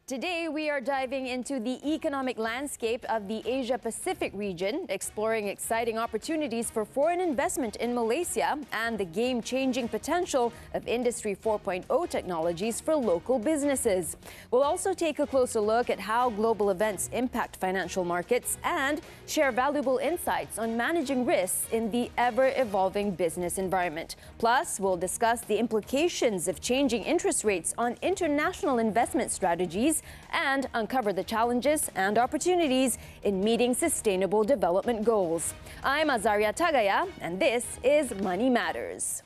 Today, we are diving into the economic landscape of the Asia-Pacific region, exploring exciting opportunities for foreign investment in Malaysia and the game-changing potential of Industry 4.0 technologies for local businesses. We'll also take a closer look at how global events impact financial markets and share valuable insights on managing risks in the ever-evolving business environment. Plus, we'll discuss the implications of changing interest rates on international investment strategies and uncover the challenges and opportunities in meeting sustainable development goals. I'm Azaria Tagaya, and this is Money Matters.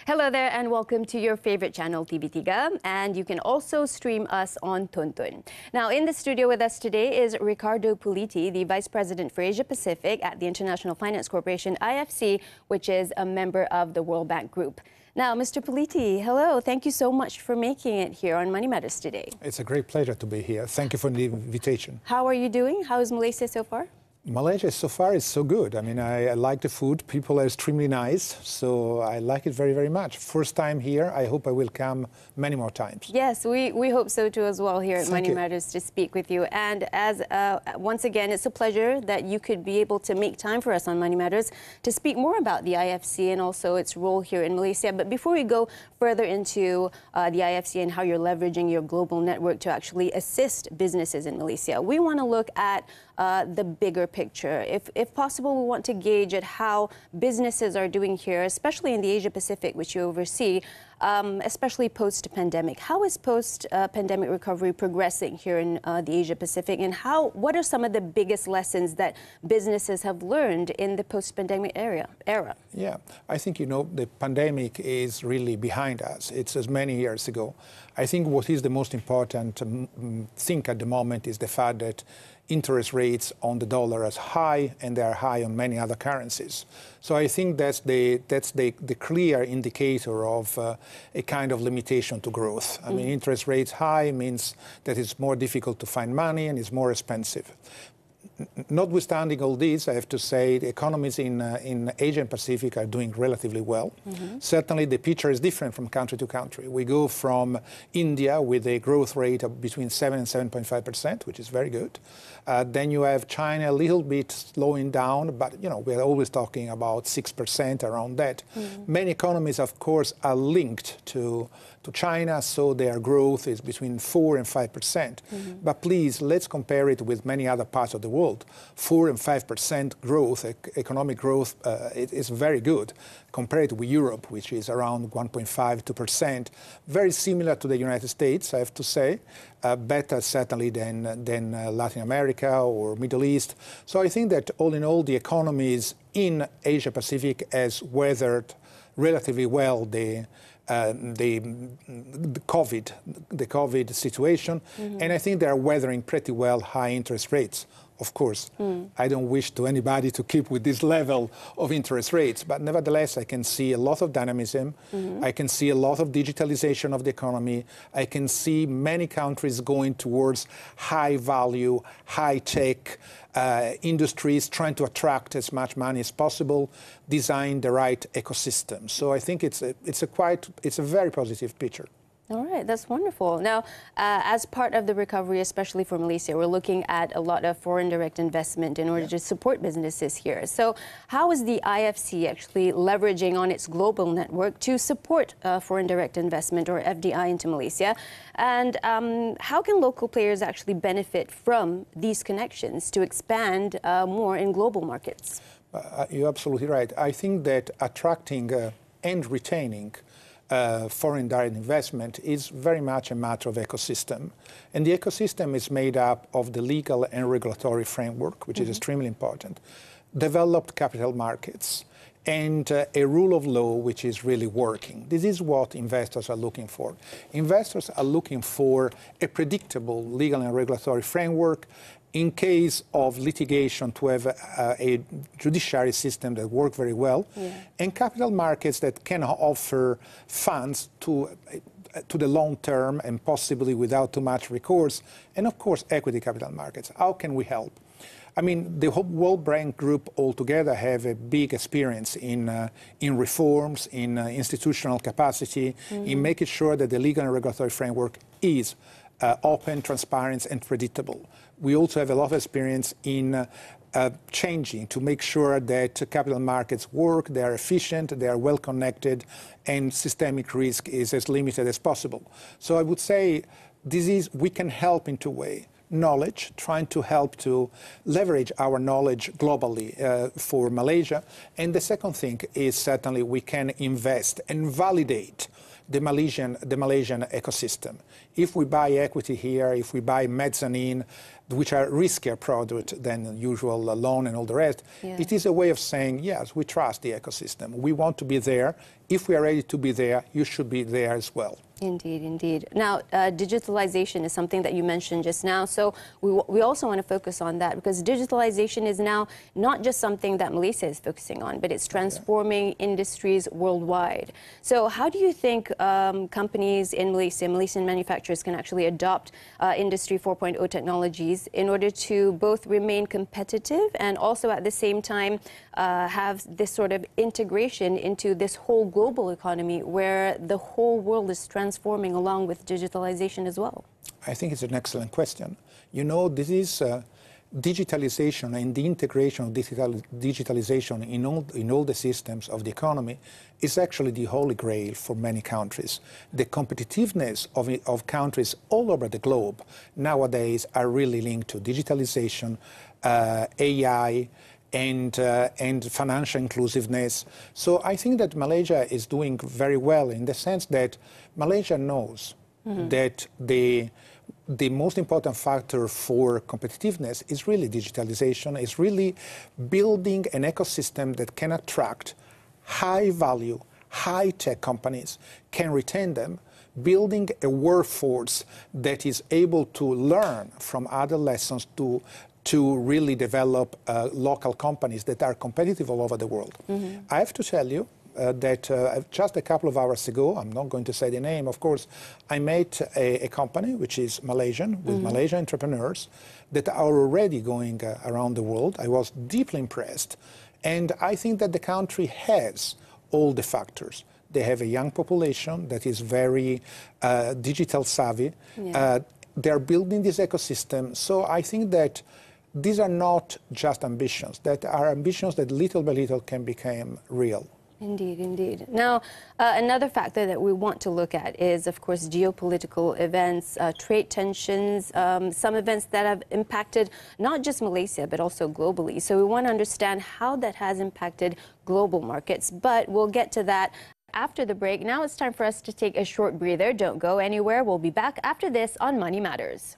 Hello there and welcome to your favorite channel, TV3, and you can also stream us on Tuntun. Now, in the studio with us today is Riccardo Puliti, the Vice President for Asia Pacific at the International Finance Corporation, IFC, which is a member of the World Bank Group. Now, Mr. Puliti, hello. Thank you so much for making it here on Money Matters today. It's a great pleasure to be here. Thank you for the invitation. How are you doing? How is Malaysia so far? Malaysia so far is so good. I mean, I like the food. People are extremely nice. So I like it very, very much. First time here. I hope I will come many more times. Yes, we hope so too as well here at Money Matters to speak with you. And as once again, it's a pleasure that you could be able to make time for us on Money Matters to speak more about the IFC and also its role here in Malaysia. But before we go further into the IFC and how you're leveraging your global network to actually assist businesses in Malaysia, we want to look at the bigger picture. If possible, we want to gauge at how businesses are doing here, especially in the Asia-Pacific, which you oversee, especially post-pandemic. How is post-pandemic recovery progressing here in the Asia-Pacific, and what are some of the biggest lessons that businesses have learned in the post-pandemic era? Yeah, I think, the pandemic is really behind us. It's as many years ago. I think what is the most important thing at the moment is the fact that interest rates on the dollar are high, and they are high on many other currencies. So I think that's the clear indicator of a kind of limitation to growth. I mean, interest rates high means that it's more difficult to find money and it's more expensive. Notwithstanding all this, I have to say the economies in Asia and Pacific are doing relatively well. Certainly, the picture is different from country to country. We go from India with a growth rate of between 7 and 7.5%, which is very good. Then you have China a little bit slowing down, but we're always talking about 6% around that. Many economies, of course, are linked to China, so their growth is between 4 and 5%. But please, let's compare it with many other parts of the world. 4 and 5% growth, economic growth, it is very good compared with Europe, which is around 1.5 to 2%. Very similar to the United States, I have to say. Better certainly than Latin America or Middle East. So I think that all in all, the economies in Asia Pacific has weathered relatively well the COVID situation, and I think they are weathering pretty well high interest rates. Of course, I don't wish to anybody to keep with this level of interest rates, but nevertheless, I can see a lot of dynamism. I can see a lot of digitalization of the economy. I can see many countries going towards high value, high tech industries, trying to attract as much money as possible, design the right ecosystem. So I think it's a very positive picture. All right, that's wonderful. Now, as part of the recovery, especially for Malaysia, we're looking at a lot of foreign direct investment in order to support businesses here. So how is the IFC actually leveraging on its global network to support foreign direct investment, or FDI, into Malaysia? And how can local players actually benefit from these connections to expand more in global markets? You're absolutely right. I think that attracting and retaining foreign direct investment is very much a matter of ecosystem. And the ecosystem is made up of the legal and regulatory framework, which is extremely important, developed capital markets, and a rule of law which is really working. This is what investors are looking for. Investors are looking for a predictable legal and regulatory framework in case of litigation to have a judiciary system that works very well, and capital markets that can offer funds to the long term and possibly without too much recourse, and of course equity capital markets. How can we help? I mean, the whole World Bank Group altogether have a big experience in reforms, in institutional capacity, in making sure that the legal and regulatory framework is open, transparent, and predictable. We also have a lot of experience in changing to make sure that capital markets work, they are efficient, they are well connected, and systemic risk is as limited as possible. So I would say we can help in two ways. Knowledge, trying to help to leverage our knowledge globally for Malaysia. And the second thing is certainly we can invest and validate the Malaysian ecosystem. If we buy equity here, if we buy mezzanine, which are riskier products than usual loan and all the rest, it is a way of saying, yes, we trust the ecosystem. We want to be there. If we are ready to be there, you should be there as well. Indeed, indeed. Now, digitalization is something that you mentioned just now, so we also want to focus on that because digitalization is now not just something that Malaysia is focusing on, but it's transforming industries worldwide. So how do you think companies in Malaysia, Malaysian manufacturers can actually adopt Industry 4.0 technologies in order to both remain competitive and also at the same time have this sort of integration into this whole global economy where the whole world is transforming along with digitalization as well? I think it's an excellent question. You know, this is digitalization and the integration of digitalization in all the systems of the economy is actually the holy grail for many countries. The competitiveness of countries all over the globe nowadays are really linked to digitalization, AI, and financial inclusiveness. So I think that Malaysia is doing very well in the sense that Malaysia knows that the most important factor for competitiveness is really digitalization, is really building an ecosystem that can attract high-value, high-tech companies, can retain them, building a workforce that is able to learn from other lessons to really develop local companies that are competitive all over the world. I have to tell you that just a couple of hours ago, I'm not going to say the name, of course, I met a company which is Malaysian, with Malaysian entrepreneurs that are already going around the world. I was deeply impressed. And I think that the country has all the factors. They have a young population that is very digital savvy. They're building this ecosystem. So I think that these are not just ambitions, that are ambitions that little by little can become real. Indeed, indeed. Now, another factor that we want to look at is, of course, geopolitical events, trade tensions, some events that have impacted not just Malaysia, but also globally. So we want to understand how that has impacted global markets, but we'll get to that after the break. Now it's time for us to take a short breather. Don't go anywhere. We'll be back after this on Money Matters.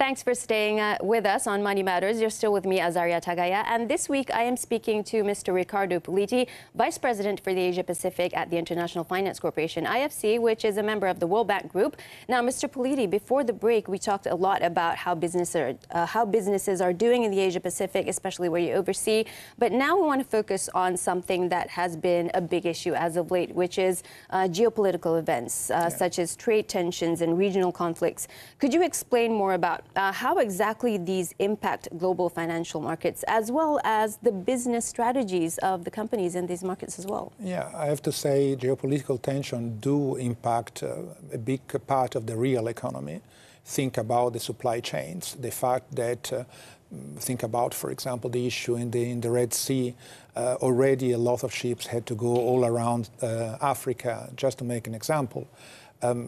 Thanks for staying with us on Money Matters. You're still with me, Azaria Tagaya. And this week, I am speaking to Mr. Riccardo Puliti, Vice President for the Asia Pacific at the International Finance Corporation, IFC, which is a member of the World Bank Group. Now, Mr. Puliti, before the break, we talked a lot about how businesses are doing in the Asia Pacific, especially where you oversee. But now we want to focus on something that has been a big issue as of late, which is geopolitical events, such as trade tensions and regional conflicts. Could you explain more about how exactly these impact global financial markets, as well as the business strategies of the companies in these markets as well? Yeah, I have to say geopolitical tension do impact a big part of the real economy. Think about the supply chains, the fact that think about, for example, the issue in the Red Sea. Already a lot of ships had to go all around Africa, just to make an example.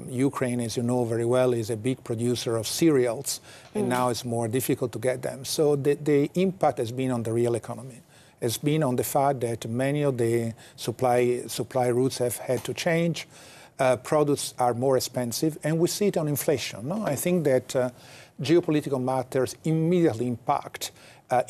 Ukraine, as you know very well, is a big producer of cereals, and now it's more difficult to get them. So the impact has been on the real economy. It's been on the fact that many of the supply routes have had to change. Products are more expensive, and we see it on inflation. No? I think that geopolitical matters immediately impact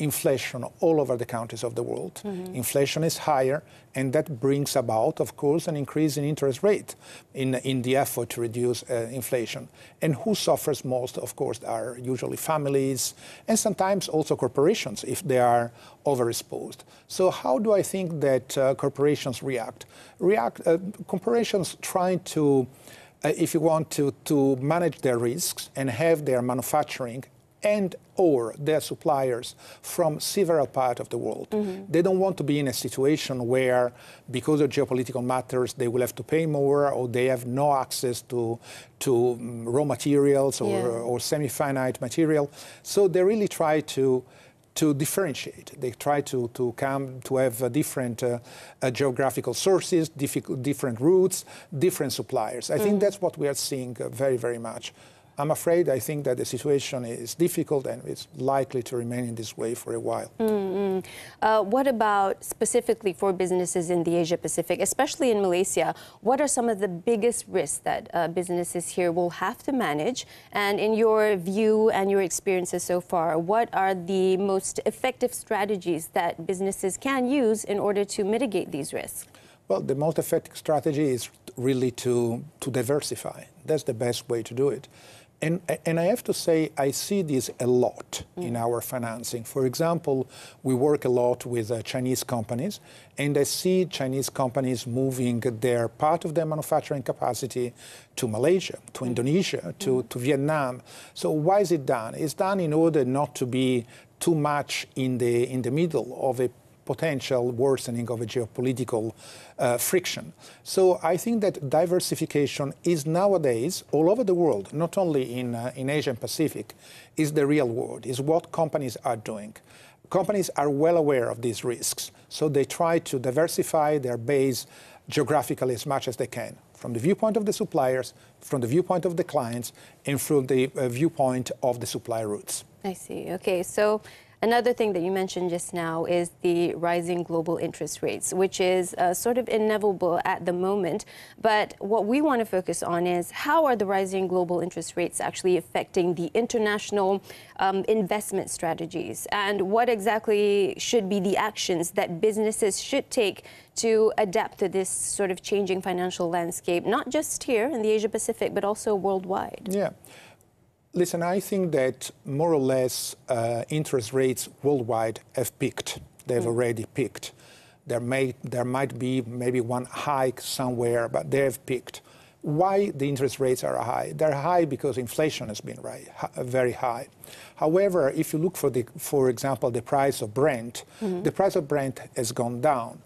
inflation all over the countries of the world. Inflation is higher, and that brings about, of course, an increase in interest rate in the effort to reduce inflation. And who suffers most, of course, are usually families and sometimes also corporations if they are overexposed. So how do I think that corporations react? Corporations try to, if you want to manage their risks and have their manufacturing and or their suppliers from several parts of the world. They don't want to be in a situation where, because of geopolitical matters, they will have to pay more or they have no access to raw materials or semi-finite material. So they really try to differentiate. They try to have different geographical sources, different routes, different suppliers. I think that's what we are seeing very, very much. I'm afraid I think that the situation is difficult and it's likely to remain in this way for a while. What about specifically for businesses in the Asia Pacific, especially in Malaysia? What are some of the biggest risks that businesses here will have to manage? And in your view and your experiences so far, what are the most effective strategies that businesses can use in order to mitigate these risks? Well, the most effective strategy is really to diversify. That's the best way to do it. And I have to say, I see this a lot in our financing. For example, we work a lot with Chinese companies, and I see Chinese companies moving their part of their manufacturing capacity to Malaysia, to Indonesia, to Vietnam. So why is it done? It's done in order not to be too much in the middle of a potential worsening of a geopolitical friction. So I think that diversification is nowadays all over the world, not only in Asia and Pacific, is the real world, is what companies are doing. Companies are well aware of these risks, so they try to diversify their base geographically as much as they can, from the viewpoint of the suppliers, from the viewpoint of the clients, and from the viewpoint of the supply routes. I see. Okay, so another thing that you mentioned just now is the rising global interest rates, which is sort of inevitable at the moment. But what we want to focus on is how are the rising global interest rates actually affecting the international investment strategies? And what exactly should be the actions that businesses should take to adapt to this sort of changing financial landscape, not just here in the Asia Pacific, but also worldwide? Yeah. Listen, I think that more or less interest rates worldwide have peaked. They've already peaked. There might be maybe one hike somewhere, but they have peaked. Why the interest rates are high? They're high because inflation has been very high. However, if you look for example, the price of Brent, the price of Brent has gone down.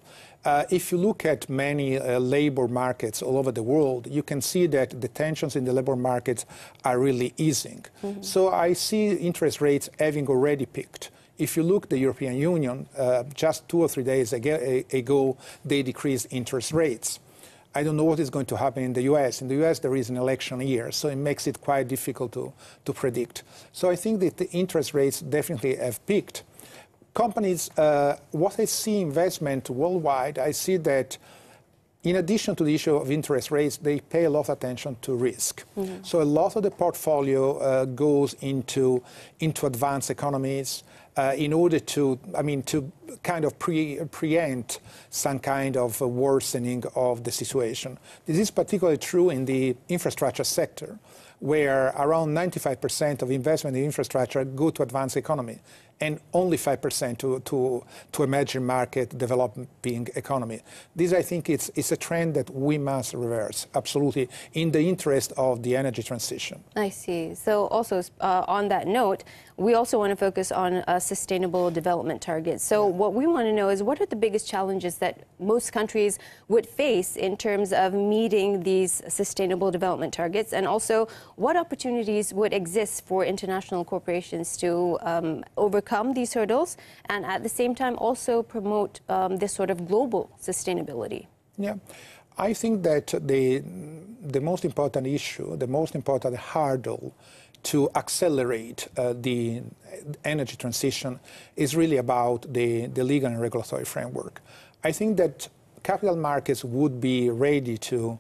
If you look at many labor markets all over the world, you can see that the tensions in the labor markets are really easing. So I see interest rates having already peaked. If you look at the European Union, just 2 or 3 days ago, they decreased interest rates. I don't know what is going to happen in the US. In the US, there is an election year, so it makes it quite difficult to predict. So I think that the interest rates definitely have peaked. Companies, what I see investment worldwide, I see that in addition to the issue of interest rates, they pay a lot of attention to risk. So a lot of the portfolio goes into advanced economies in order to, to kind of preempt some kind of worsening of the situation. This is particularly true in the infrastructure sector, where around 95% of investment in infrastructure go to advanced economy, and only 5% to emerging market developing economy. This, I think, it's a trend that we must reverse, absolutely, in the interest of the energy transition. I see. So also on that note, we also want to focus on sustainable development targets. So what we want to know is, what are the biggest challenges that most countries would face in terms of meeting these sustainable development targets? And also, what opportunities would exist for international corporations to overcome these hurdles and at the same time also promote this sort of global sustainability? Yeah. I think that the most important issue, the most important hurdle to accelerate the energy transition is really about the legal and regulatory framework. I think that capital markets would be ready to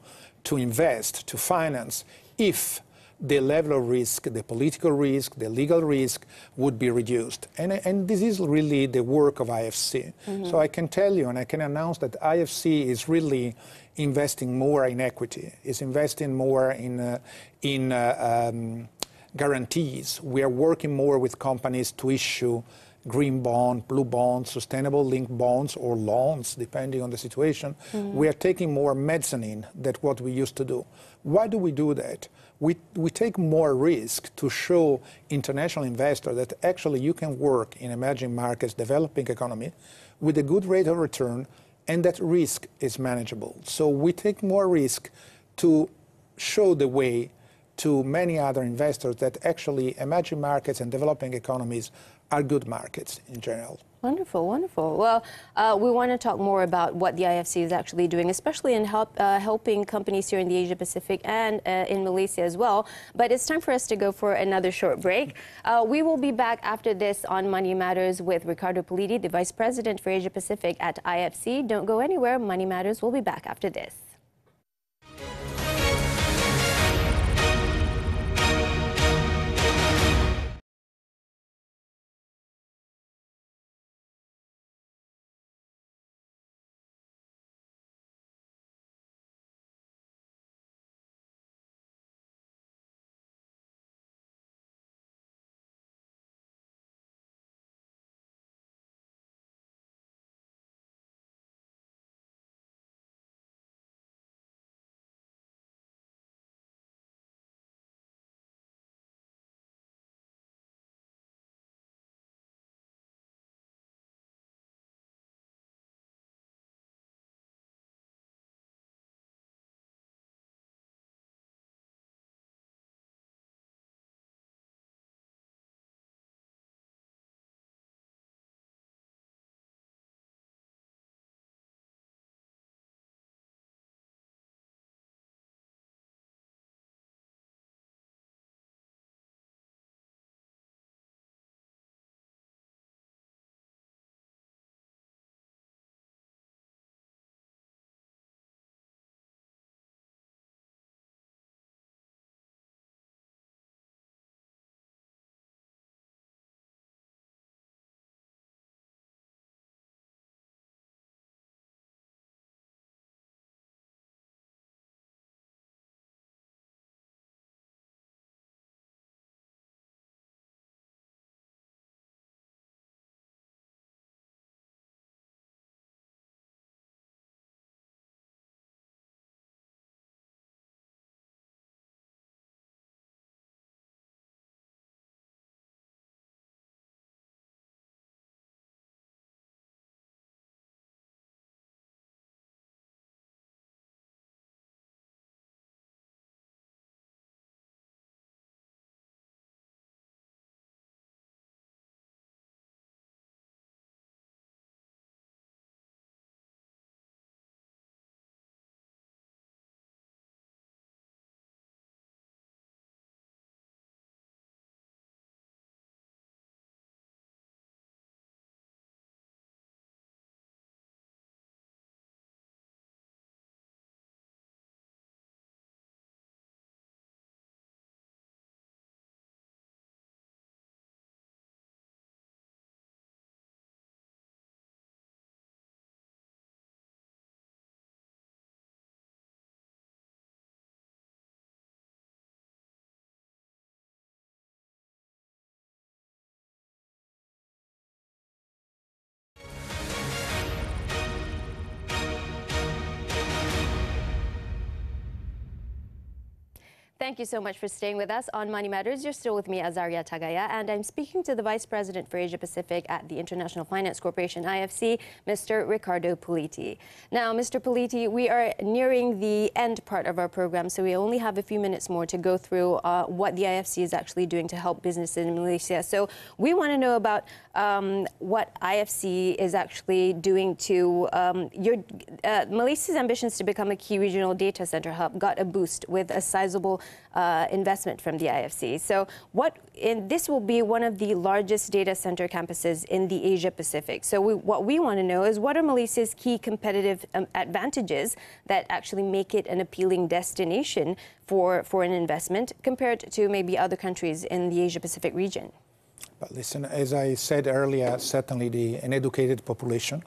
invest, to finance, if the level of risk, the political risk, the legal risk would be reduced. And this is really the work of IFC. So I can tell you, and I can announce, that IFC is really investing more in equity, is investing more in guarantees. We are working more with companies to issue green bond, blue bonds, sustainable linked bonds, or loans, depending on the situation. We are taking more mezzanine than what we used to do. Why do we do that? We take more risk to show international investors that actually you can work in emerging markets, developing economy, with a good rate of return, and that risk is manageable. So we take more risk to show the way to many other investors that actually emerging markets and developing economies are good markets in general. Wonderful, wonderful. Well, we want to talk more about what the IFC is actually doing, especially in helping companies here in the Asia Pacific and in Malaysia as well. But it's time for us to go for another short break. We will be back after this on Money Matters with Riccardo Puliti, the Vice President for Asia Pacific at IFC. Don't go anywhere. Money Matters will be back after this. Thank you so much for staying with us on Money Matters. You're still with me, Azaria Tagaya, and I'm speaking to the Vice President for Asia Pacific at the International Finance Corporation, IFC, Mr. Riccardo Puliti. Now, Mr. Puliti, we are nearing the end part of our program, so we only have a few minutes more to go through what the IFC is actually doing to help businesses in Malaysia. So we want to know about what IFC is actually doing to Malaysia's ambitions to become a key regional data center hub got a boost with a sizable investment from the IFC. So this will be one of the largest data center campuses in the Asia Pacific. So what we want to know is what are Malaysia's key competitive advantages that actually make it an appealing destination for an investment compared to maybe other countries in the Asia Pacific region? But listen, as I said earlier, certainly an educated population,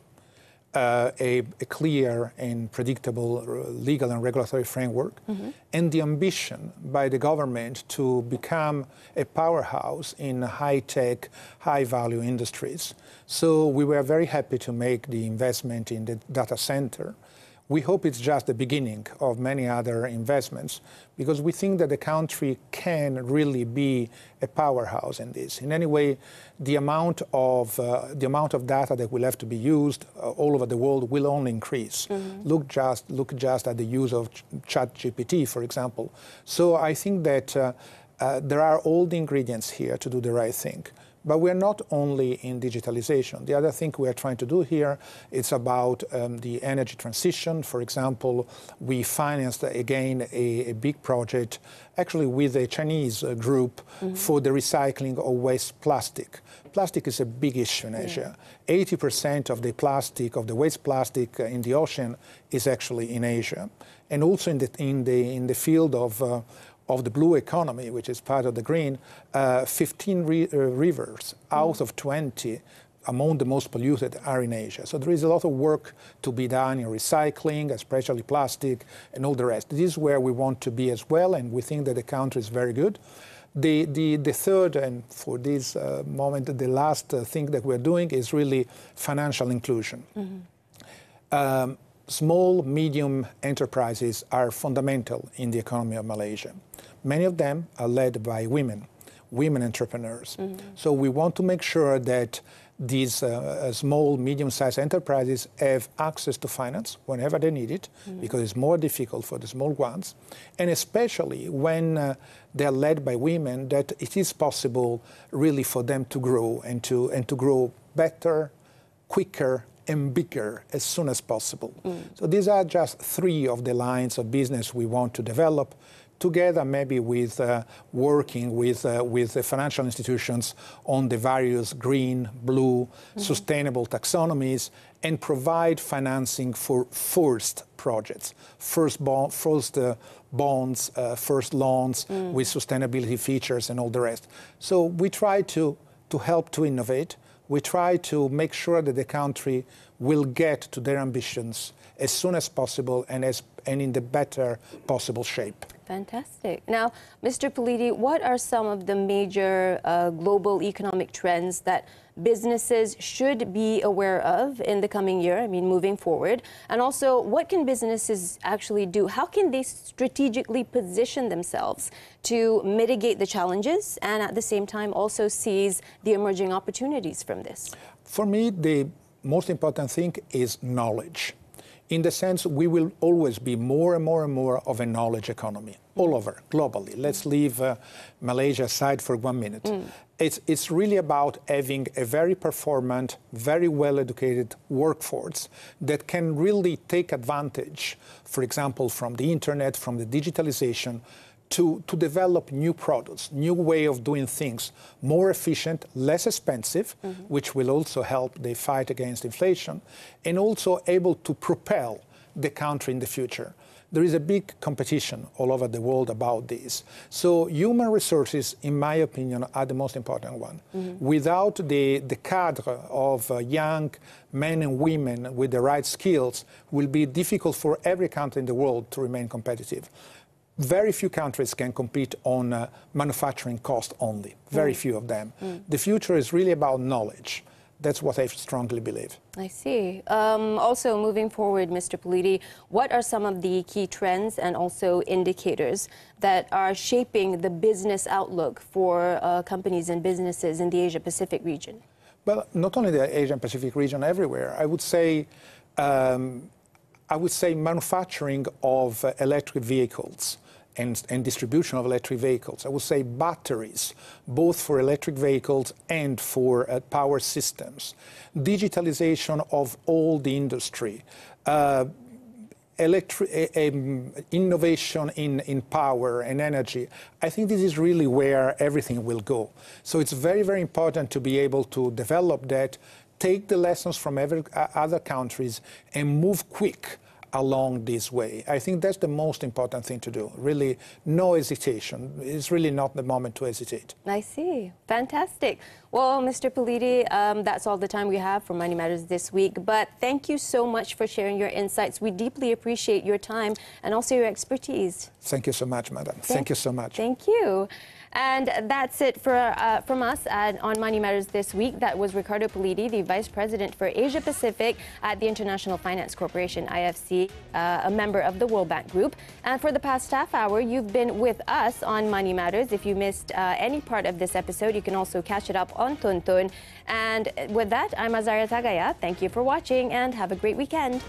a clear and predictable legal and regulatory framework, and the ambition by the government to become a powerhouse in high-tech, high-value industries. So we were very happy to make the investment in the data center. We hope it's just the beginning of many other investments, because we think that the country can really be a powerhouse in this. In any way, the amount of data that will have to be used all over the world will only increase. Look just at the use of ChatGPT, for example. So I think that there are all the ingredients here to do the right thing. But we're not only in digitalization. The other thing we are trying to do here is about the energy transition. For example, we financed again a big project, actually with a Chinese group, for the recycling of waste plastic. Plastic is a big issue in Asia. 80% of the waste plastic in the ocean is actually in Asia, and also in the field of the blue economy, which is part of the green, 15 rivers out of 20 among the most polluted are in Asia. So there is a lot of work to be done in recycling, especially plastic and all the rest. This is where we want to be as well, and we think that the country is very good. The third, and for this moment, the last thing that we're doing is really financial inclusion. Small, medium enterprises are fundamental in the economy of Malaysia. Many of them are led by women entrepreneurs. So we want to make sure that these small, medium-sized enterprises have access to finance whenever they need it, because it's more difficult for the small ones, and especially when they're led by women, that it is possible really for them to grow and to grow better, quicker, and bigger as soon as possible. So these are just three of the lines of business we want to develop, together maybe with working with the financial institutions on the various green, blue, sustainable taxonomies, and provide financing for first projects, first bonds, first loans with sustainability features and all the rest. So we try to help to innovate. We try to make sure that the country will get to their ambitions as soon as possible and in the better possible shape. Fantastic. Now, Mr. Puliti, what are some of the major global economic trends that businesses should be aware of in the coming year, I mean, moving forward? And also, what can businesses actually do? How can they strategically position themselves to mitigate the challenges and at the same time also seize the emerging opportunities from this? For me, the most important thing is knowledge. In the sense, we will always be more and more and more of a knowledge economy, all over, globally. Let's leave Malaysia aside for 1 minute. It's really about having a very performant, very well-educated workforce that can really take advantage, for example, from the internet, from the digitalization, to develop new products, new way of doing things, more efficient, less expensive, which will also help the fight against inflation, and also able to propel the country in the future. There is a big competition all over the world about this. So human resources, in my opinion, are the most important one. Without the cadre of young men and women with the right skills, it will be difficult for every country in the world to remain competitive. Very few countries can compete on manufacturing cost only, very few of them. The future is really about knowledge. That's what I strongly believe. I see. Also, moving forward, Mr. Puliti, what are some of the key trends and also indicators that are shaping the business outlook for companies and businesses in the Asia-Pacific region? Well, not only the Asian-Pacific region, everywhere. I would say manufacturing of electric vehicles and distribution of electric vehicles. I would say batteries, both for electric vehicles and for power systems. Digitalization of all the industry. Innovation in power and energy. I think this is really where everything will go. So it's very, very important to be able to develop that, take the lessons from other countries and move quick along this way. I think that's the most important thing to do. Really, no hesitation. It's really not the moment to hesitate. I see. Fantastic. Well, Mr. Puliti, that's all the time we have for Money Matters this week. But thank you so much for sharing your insights. We deeply appreciate your time and also your expertise. Thank you so much, madam. Thank you so much. Thank you. And that's it from us on Money Matters this week. That was Riccardo Puliti, the Vice President for Asia Pacific at the International Finance Corporation, IFC, a member of the World Bank Group. And for the past half hour, you've been with us on Money Matters. If you missed any part of this episode, you can also catch it up on Tonton. And with that, I'm Azaria Tagaya. Thank you for watching and have a great weekend.